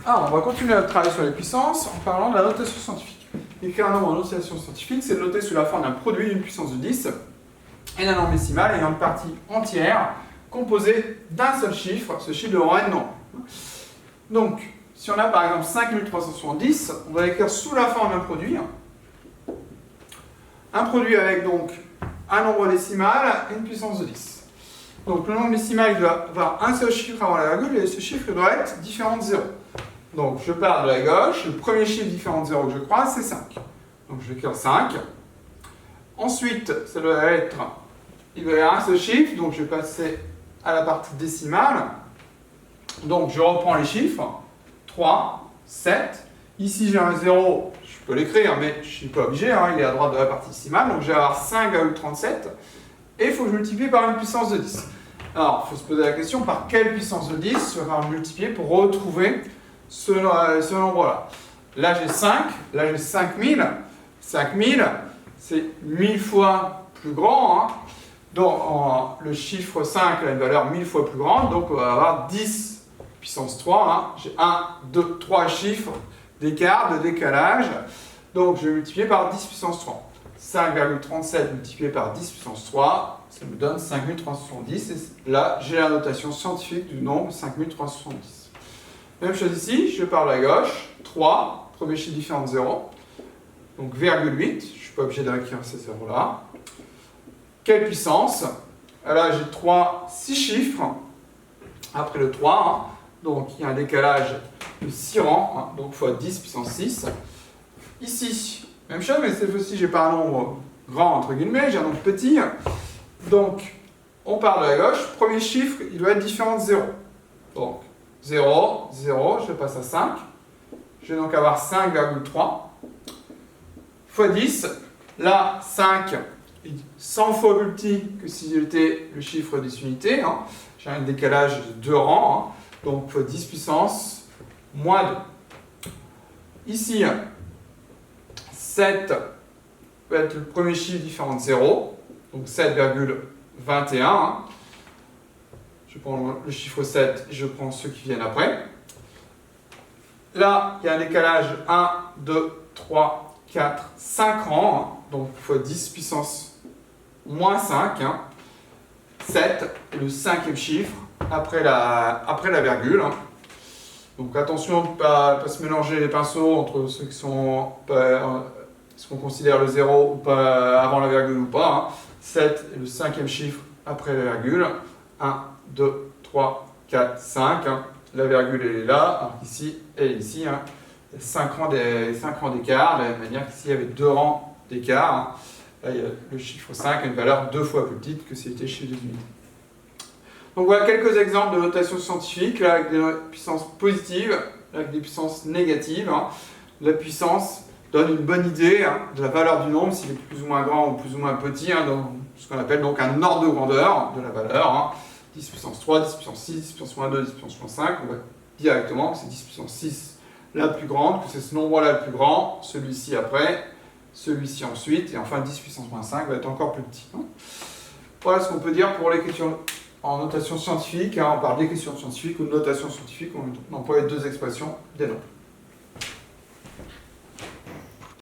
Alors, on va continuer à travailler sur les puissances en parlant de la notation scientifique. Écrire un nombre en notation scientifique, c'est de noter sous la forme d'un produit d'une puissance de 10 et d'un nombre décimal ayant une partie entière composée d'un seul chiffre, ce chiffre de rang n nombre. Donc, si on a par exemple 5370, on va écrire sous la forme d'un produit. Un produit avec donc un nombre décimal et une puissance de 10. Donc le nombre décimal il doit avoir un seul chiffre avant la virgule et ce chiffre doit être différent de 0. Donc je pars de la gauche, le premier chiffre différent de 0 que je croise c'est 5. Donc je vais écrire 5. Ensuite, ça doit être, il doit y avoir un seul chiffre, donc je vais passer à la partie décimale. Donc je reprends les chiffres, 3, 7. Ici j'ai un 0, je peux l'écrire, mais je ne suis pas obligé, hein, il est à droite de la partie décimale, donc je vais avoir 5,37. Et il faut que je multiplie par une puissance de 10. Alors, il faut se poser la question, par quelle puissance de 10 je vais avoir multiplier pour retrouver ce nombre-là. Là, j'ai 5, là, j'ai 5000. 5000, c'est 1000 fois plus grand. Hein. Donc, le chiffre 5 a une valeur 1000 fois plus grande, donc on va avoir 10 puissance 3. Hein. J'ai 1, 2, 3 chiffres d'écart, de décalage. Donc, je vais multiplier par 10 puissance 3. 5,37 multiplié par 10 puissance 3, ça me donne 5370. Et là, j'ai la notation scientifique du nombre 5370. Même chose ici, je pars de la gauche. 3, premier chiffre différent de 0. Donc, virgule 8, je ne suis pas obligé d'écrire ces zéros-là. Quelle puissance? Là, j'ai 6 chiffres après le 3. Hein. Donc, il y a un décalage de 6 rangs, hein, donc fois 10 puissance 6. Ici, même chose, mais cette fois-ci, j'ai pas un nombre grand, entre guillemets, j'ai un nombre petit. Donc, on part de la gauche. Premier chiffre, il doit être différent de 0. Donc, 0, 0, je passe à 5. Je vais donc avoir 5,3 fois 10. Là, 5 est 100 fois plus petit que si j'étais le chiffre des unités. Hein. J'ai un décalage de 2 rangs. Hein. Donc, fois 10 puissance moins 2. Ici, 7 va être le premier chiffre différent de 0, donc 7,21. Hein. Je prends le chiffre 7 et je prends ceux qui viennent après. Là, il y a un décalage 1, 2, 3, 4, 5 rangs, hein. Donc fois 10 puissance moins 5. Hein. 7 est le cinquième chiffre après la virgule. Hein. Donc attention de ne pas se mélanger les pinceaux entre ceux qui sont ce qu'on considère le 0 ou pas avant la virgule ou pas. Hein. 7 est le cinquième chiffre après la virgule. 1, 2, 3, 4, 5. Hein. La virgule elle est là, alors qu'ici elle est ici. Hein. Il y a 5 rangs d'écart, de la même manière qu'ici il y avait 2 rangs d'écart. Hein. Là, le chiffre 5 a une valeur 2 fois plus petite que si c'était chez les unités. Donc voilà quelques exemples de notation scientifique, là, avec des puissances positives, avec des puissances négatives. Hein. La puissance donne une bonne idée hein, de la valeur du nombre, s'il est plus ou moins grand ou plus ou moins petit, hein, dans ce qu'on appelle donc un ordre de grandeur de la valeur. Hein. 10 puissance 3, 10 puissance 6, 10 puissance moins 2, 10 puissance moins 5. On voit directement que c'est 10 puissance 6 la plus grande, que c'est ce nombre-là le plus grand, celui-ci après, celui-ci ensuite, et enfin 10 puissance moins 5 va être encore plus petit. Hein. Voilà ce qu'on peut dire pour l'écriture en notation scientifique. Hein. On parle d'écriture scientifique ou de notation scientifique, on emploie les deux expressions des nombres.